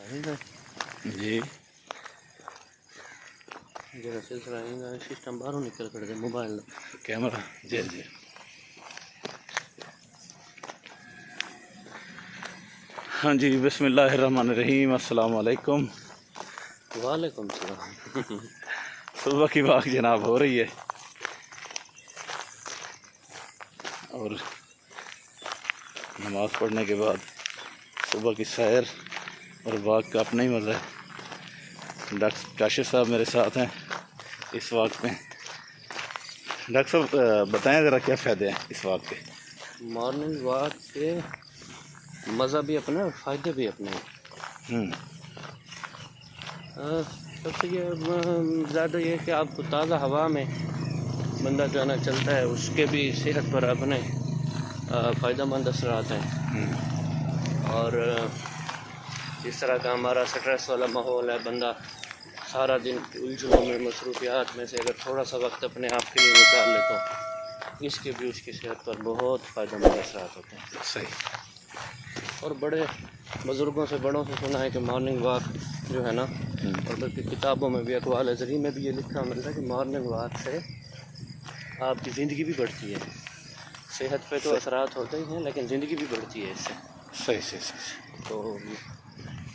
जी जरा सिलसिला सिस्टम बाहरों निकल कर दे मोबाइल कैमरा जी जी। हाँ जी, बिस्मिल्लाहिर्रहमानिर्रहीम, अस्सलाम वालेकुम। वालेकुम सलाम। सुबह की वाक जनाब हो रही है और नमाज़ पढ़ने के बाद सुबह की सैर और वाक का अपना ही मज़ा है। डॉक्टर काशिफ साहब मेरे साथ हैं इस वक्त में। डॉक्टर साहब बताएं ज़रा क्या फ़ायदे हैं इस वाक के। मॉर्निंग वॉक के मज़ा भी अपना है और फ़ायदे भी अपने हैं। सबसे ये ज़्यादा ये है कि आपको ताज़ा हवा में बंदा जो है ना चलता है, उसके भी सेहत पर अपने फ़ायदेमंद असर आते हैं। और जिस तरह का हमारा स्ट्रेस वाला माहौल है, बंदा सारा दिन उलझनों में मसरूफियात में से अगर थोड़ा सा वक्त अपने आप के लिए निकाल ले तो इसके भी उसकी सेहत पर बहुत फ़ायदेमंद असर होते हैं। सही। और बड़े बुज़ुर्गों से बड़ों से सुना है कि मॉर्निंग वॉक जो है ना, और बल्कि किताबों में भी अक़वाल ज़री में भी ये लिखा मिलता है कि मॉर्निंग वॉक से आपकी ज़िंदगी भी बढ़ती है। सेहत पे तो असरात होते ही हैं, लेकिन ज़िंदगी भी बढ़ती है इससे। सही सही सही। तो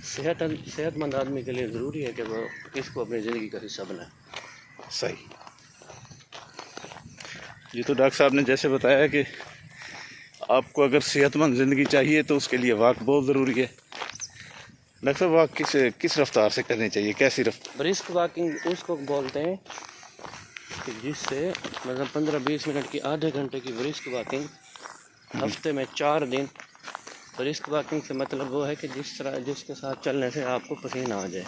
सेहतमंद आदमी के लिए ज़रूरी है कि वो इसको अपनी ज़िंदगी का हिस्सा बनाए। सही जी। तो डॉक्टर साहब ने जैसे बताया कि आपको अगर सेहतमंद ज़िंदगी चाहिए तो उसके लिए वाक बहुत ज़रूरी है। डॉक्टर साहब वाक किस रफ्तार से करनी चाहिए, कैसी रफ्तार? ब्रिस्क वॉकिंग उसको बोलते हैं कि जिससे मतलब 15-20 मिनट की आधे घंटे की ब्रिस्क वॉकिंग हफ्ते में 4 दिन। ब्रिस्क वॉकिंग से मतलब वो है कि जिसके साथ चलने से आपको पसीना आ जाए।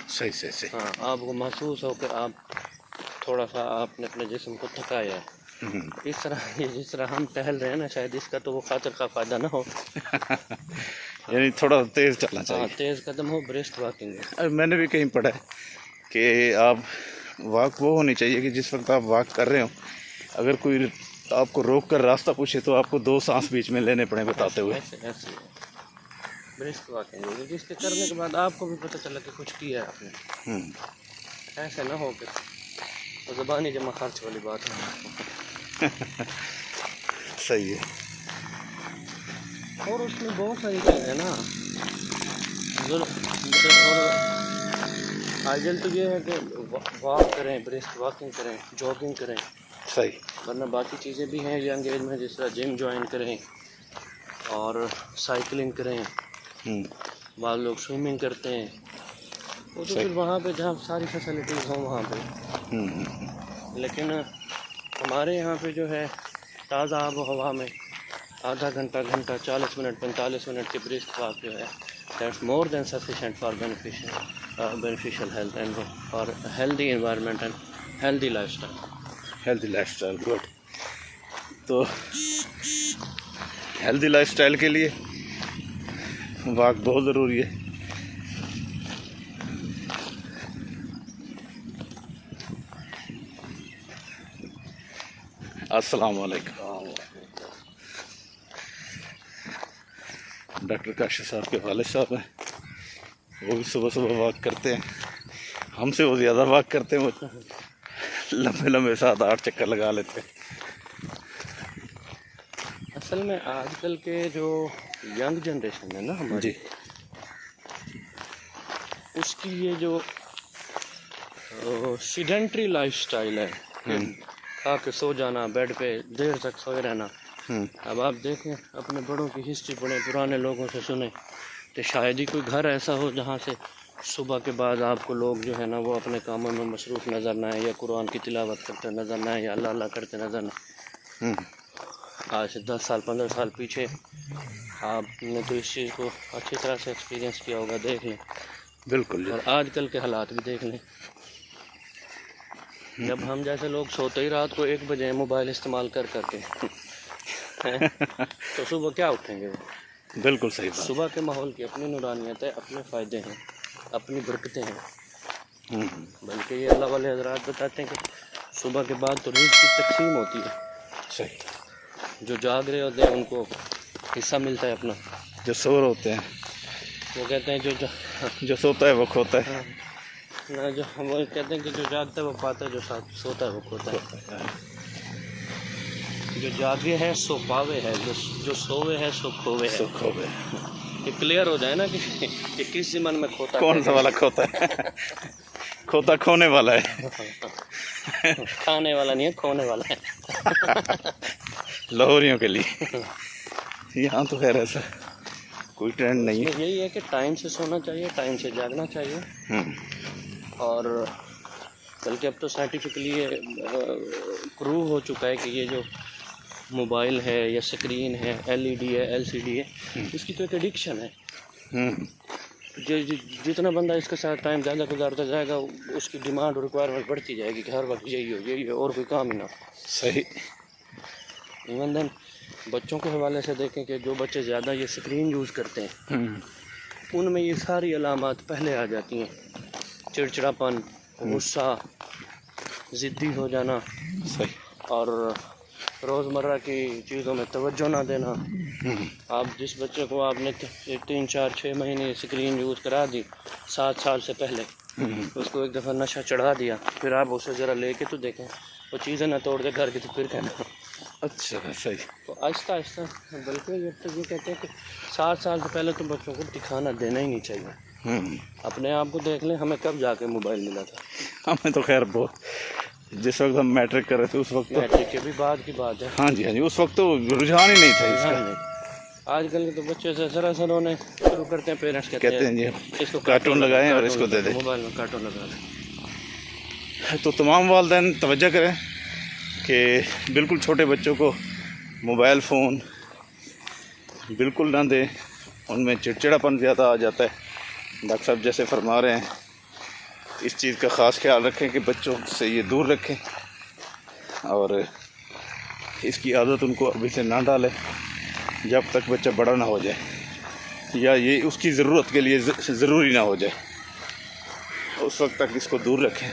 सही सही सही। हाँ, आपको महसूस हो कि आप थोड़ा सा आपने अपने जिस्म को थकाया है। इस तरह ये जिस तरह हम टहल रहे हैं ना, शायद इसका तो वो खातर का फ़ायदा ना हो। यानी थोड़ा तेज़ चलना चाहिए। हाँ, तेज़ कदम हो, ब्रिस्क वॉकिंग है। अरे मैंने भी कहीं पढ़ा है कि आप वाक वो होनी चाहिए कि जिस वक्त आप वाक कर रहे हो, अगर कोई आपको रोक कर रास्ता पूछे तो आपको 2 सांस बीच में लेने पड़े बताते हुए। ऐसे ब्रिस्क वॉकिंग है, जिसके करने के बाद आपको भी पता चला कि कुछ किया है आपने। ऐसे ना हो कि तो ज़बानी जमा खर्च वाली बात है। सही है। और उसमें बहुत सारी चीज़ें हैं ना। और आइडियल तो ये है कि वॉक करें, ब्रिस्क वॉकिंग करें, जॉगिंग करें। सही। वरना बाकी चीज़ें भी हैं यंग एज में, जिस तरह जिम ज्वाइन करें और साइकिलिंग करें। बाद लोग स्विमिंग करते हैं, वो तो फिर वहाँ पे जहाँ सारी फैसिलिटीज़ हों वहाँ पे। लेकिन हमारे यहाँ पे जो है ताज़ा आब हवा में आधा घंटा 40 मिनट 45 मिनट के ब्रिस्क वॉक जो है, that's more than sufficient for beneficial health and for healthy environment and healthy lifestyle. Good. तो हेल्दी लाइफस्टाइल के लिए वाक बहुत ज़रूरी है। अस्सलाम वालेकुम। डॉक्टर काशिफ साहब के वालिद साहब हैं, वो भी सुबह सुबह वॉक करते हैं। हमसे वो ज़्यादा वॉक करते हैं, वो लंबे लंबे 7-8 चक्कर लगा लेते हैं। असल में आजकल के जो यंग जनरेशन है ना हमारी, उसकी ये जो सीडेंट्री लाइफस्टाइल है, खा के सो जाना, बेड पे देर तक सोए रहना। अब आप देखें, अपने बड़ों की हिस्ट्री पढ़ें, पुराने लोगों से सुने, तो शायद ही कोई घर ऐसा हो जहाँ से सुबह के बाद आपको लोग जो है ना वो अपने कामों में मसरूफ़ नज़र ना आए, या कुरान की तिलावत करते नज़र ना आए, या अल्लाह अल्लाह करते नज़र ना। आज से 10 साल 15 साल पीछे आपने तो इस चीज़ को अच्छी तरह से एक्सपीरियंस किया होगा, देख लें। बिल्कुल। और आजकल के हालात भी देख लें। जब हम जैसे लोग सोते ही रात को 1 बजे मोबाइल इस्तेमाल कर करके तो सुबह क्या उठेंगे वो? बिल्कुल सही बात। सुबह के माहौल की अपनी नूरानियत है, अपने फ़ायदे हैं, अपनी बरकतें हैं। बल्कि ये अल्लाह वाले हज़रात बताते हैं कि सुबह के बाद तो रिज़्क़ की तक़सीम होती है। सही। जो जाग रहे होते हैं उनको हिस्सा मिलता है अपना। जो सो रहे होते हैं, वो कहते हैं जो जो सोता है वो खोता है। हाँ, ना जो हम वो कहते हैं कि जो जागता है वो पाता है, जो सोता है वो खोता है। जो जागे है सो पावे है, जो सोवे है सो खोवे है। सुख हो गए। ये क्लियर हो जाए ना कि किस मन में खोता कौन सा वाला खोता है? खोता खोने वाला है। खाने वाला नहीं है, खोने वाला है। लाहौरियों के लिए। यहाँ तो खैर ऐसा कोई ट्रेंड नहीं है। यही है कि टाइम से सोना चाहिए, टाइम से जागना चाहिए। और बल्कि अब तो साइंटिफिकली प्रूव हो चुका है कि ये जो मोबाइल है या स्क्रीन है, एलईडी है, एलसीडी है, इसकी तो एक एडिक्शन है। जितना बंदा इसके साथ टाइम ज़्यादा गुजारता जाएगा, उसकी डिमांड और रिक्वायरमेंट बढ़ती जाएगी कि हर वक्त यही हो और कोई काम ही ना। सही। इवन देन बच्चों के हवाले से देखें कि जो बच्चे ज़्यादा ये स्क्रीन यूज़ करते हैं, उनमें ये सारी अलामात पहले आ जाती हैं। चिड़चिड़ापन, गुस्सा, ज़िद्दी हो जाना, सही। और रोज़मर्रा की चीज़ों में तवज्जो ना देना। आप जिस बच्चे को आपने 3, 4, 6 महीने स्क्रीन यूज़ करा दी 7 साल से पहले, उसको एक दफ़ा नशा चढ़ा दिया, फिर आप उसे ज़रा लेके तो देखें, वो चीज़ें ना तोड़ दे घर की तो फिर कहना। अच्छा, सही। तो आहिस्ता आहिस्ता, बल्कि जब तक ये कहते हैं कि 7 साल से पहले तो बच्चों को दिखाना देना ही नहीं चाहिए। अपने आप को देख लें, हमें कब जाके मोबाइल मिला था? हमें तो खैर बहुत, जिस वक्त हम मैट्रिक कर रहे थे उस वक्त तो, मैट्रिक के भी बाद की बात है। हाँ जी, उस वक्त तो रुझान ही नहीं था इसका। आजकल के तो बच्चे से जरा सा रोने शुरू करते हैं, पेरेंट्स कहते हैं जी इसको कार्टून लगाएं और इसको दे दें, मोबाइल में कार्टून लगा दें। तो तमाम वालिदैन तवज्जो करें कि बिल्कुल छोटे बच्चों को मोबाइल फ़ोन बिल्कुल ना दें, उनमें चिड़चिड़ापन ज़्यादा आ जाता है। डॉक्टर साहब जैसे फरमा रहे हैं, इस चीज़ का ख़ास ख्याल रखें कि बच्चों से ये दूर रखें और इसकी आदत उनको अभी से ना डालें जब तक बच्चा बड़ा ना हो जाए, या ये उसकी ज़रूरत के लिए ज़रूरी ना हो जाए, उस वक्त तक इसको दूर रखें।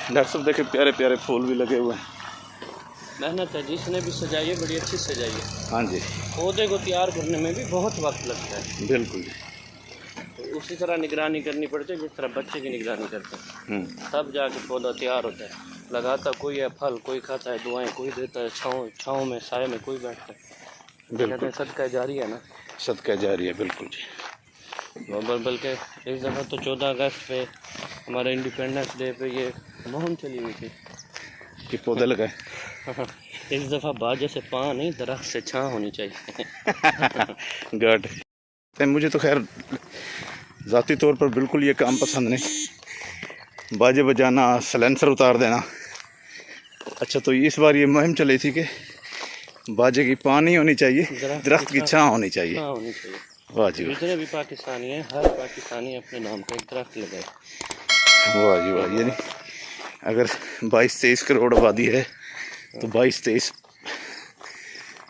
डॉक्टर साहब देखें, प्यारे प्यारे फूल भी लगे हुए हैं। मेहनत है, जिसने भी सजाई है बड़ी अच्छी सजाई है। हाँ जी। पौधे को तैयार करने में भी बहुत वक्त लगता है। बिल्कुल। तो उसी तरह निगरानी करनी पड़ती है जिस तरह बच्चे की निगरानी करते हैं, तब जाके पौधा तैयार होता है। लगाता कोई है फल, कोई खाता है दुआएं, कोई देता है छाँव में, साए में कोई बैठता है। बिल्कुल, सदका जारी है ना। सदका जारी है, बिल्कुल जी। बल्कि इस दफ़ा तो 14 अगस्त पे, हमारे इंडिपेंडेंस डे पे ये मुहिम चली हुई थी कि पौधे लगाए। इस दफ़ा बाजे से पाँ नहीं, दरख्त से छाँ होनी चाहिए। गुड। मुझे तो खैर ज़ाती तौर पर बिल्कुल ये काम पसंद नहीं, बाजे बजाना, सलेंसर उतार देना। अच्छा, तो इस बार ये मुहिम चली थी कि बाजे की पाँ नहीं होनी चाहिए, दरख्त की छाँ होनी चाहिए। वाह जी वाह। जितने भी पाकिस्तानी हैं, हर पाकिस्तानी अपने नाम का एक दरख्त लगाए। वाह जी वाह। यानी अगर 22-23 करोड़ आबादी है तो 22-23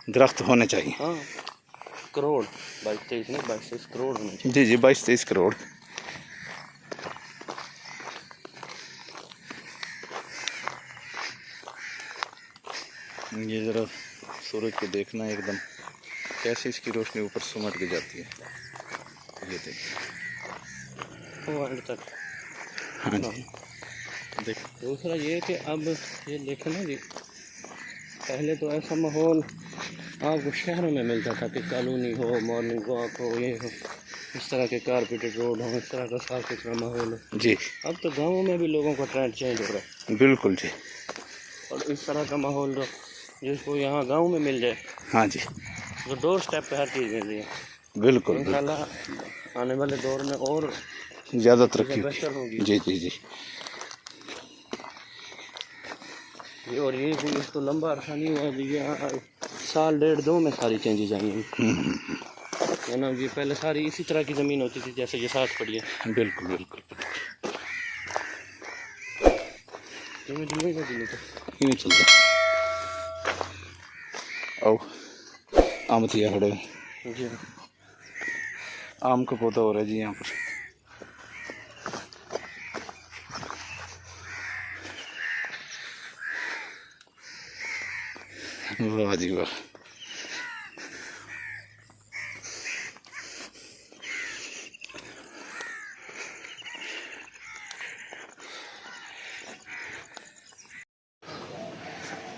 दरख्त होने चाहिए। हाँ, करोड़, 22-23 नहीं, 22-23 करोड़ होने चाहिए। जी जी, 22-23 करोड़। ये ज़रा सूरज को देखना, एकदम कैसे इसकी रोशनी ऊपर सिमट के जाती है, ये देखिए वो एंड तक। हाँ जी। देख, दूसरा ये कि अब ये देखें ना जी, पहले तो ऐसा माहौल आपको शहरों में मिलता था कि कॉलोनी हो, मॉर्निंग वॉक हो, ये हो, इस तरह के कारपेटेड रोड हो, इस तरह का साफ सुथरा माहौल हो जी। अब तो गाँवों में भी लोगों का ट्रेंड चेंज हो रहा है। बिल्कुल जी। और इस तरह का माहौल जो जिसको यहाँ गाँव में मिल जाए, हाँ जी, तो डोर स्टेप पे हर चीज़ मिल रही है। बिल्कुल इंशाल्लाह आने वाले दौर में और ज़्यादा तरक्की बेहतर होगी। जी जी जी। और ये तो लंबा अरसा नहीं हुआ जी, यहाँ 1.5-1.5-2 में सारी चेंजेज आई हैं, है ना जी। पहले सारी इसी तरह की ज़मीन होती थी जैसे ये साथ पड़ी है। बिल्कुल बिल्कुल नहीं चलता। आओ, आम थी खड़े जी, आम का पौधा हो रहा है जी यहाँ पर। वाह जी वाह।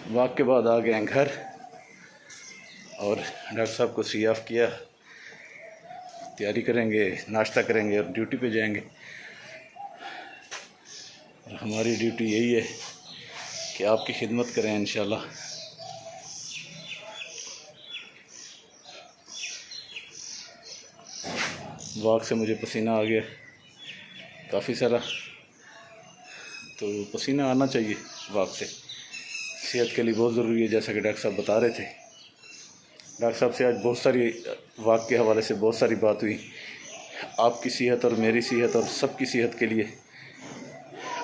वॉक के बाद आ गए हैं घर और डॉक्टर साहब को सी ऑफ किया, तैयारी करेंगे, नाश्ता करेंगे और ड्यूटी पे जाएंगे। और हमारी ड्यूटी यही है कि आपकी खिदमत करें इंशाल्लाह। वॉक से मुझे पसीना आ गया काफ़ी सारा, तो पसीना आना चाहिए वॉक से, सेहत के लिए बहुत ज़रूरी है, जैसा कि डॉक्टर साहब बता रहे थे। डॉक्टर साहब से आज बहुत सारी वॉक के हवाले से बहुत सारी बात हुई। आपकी सेहत और मेरी सेहत और सबकी सेहत के लिए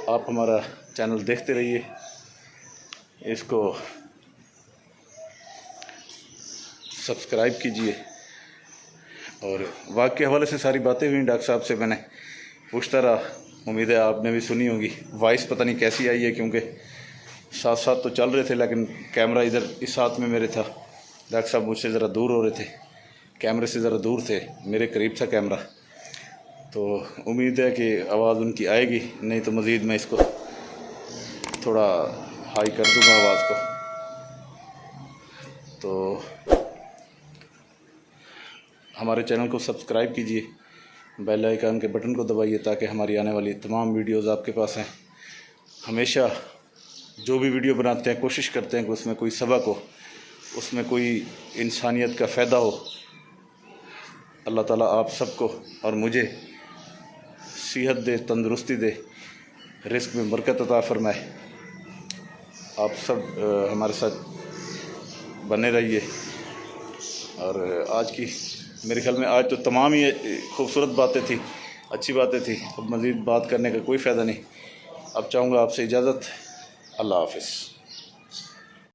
आप हमारा चैनल देखते रहिए, इसको सब्सक्राइब कीजिए। और वॉक के हवाले से सारी बातें हुई डॉक्टर साहब से, मैंने पूछता रहा, उम्मीद है आपने भी सुनी होगी। वॉइस पता नहीं कैसी आई है, क्योंकि साथ साथ तो चल रहे थे लेकिन कैमरा इधर इस हाथ में मेरे था। डॉक्टर साहब मुझसे ज़रा दूर हो रहे थे, कैमरे से ज़रा दूर थे, मेरे करीब था कैमरा, तो उम्मीद है कि आवाज़ उनकी आएगी, नहीं तो मज़ीद मैं इसको थोड़ा हाई कर दूँगा आवाज़ को। तो हमारे चैनल को सब्सक्राइब कीजिए, बेल आइकन के बटन को दबाइए ताकि हमारी आने वाली तमाम वीडियोज़ आपके पास हैं। हमेशा जो भी वीडियो बनाते हैं कोशिश करते हैं कि उसमें कोई सबक हो, उसमें कोई इंसानियत का फ़ायदा हो। अल्लाह ताला आप सबको और मुझे सेहत दे, तंदुरुस्ती दे, रिस्क में बरकत अता फरमाए। आप सब हमारे साथ बने रहिए। और आज की मेरे ख्याल में आज तो तमाम ही खूबसूरत बातें थी, अच्छी बातें थी। अब मज़ीद बात करने का कोई फ़ायदा नहीं। अब चाहूँगा आपसे इजाज़त। अल्लाह हाफ़िज़।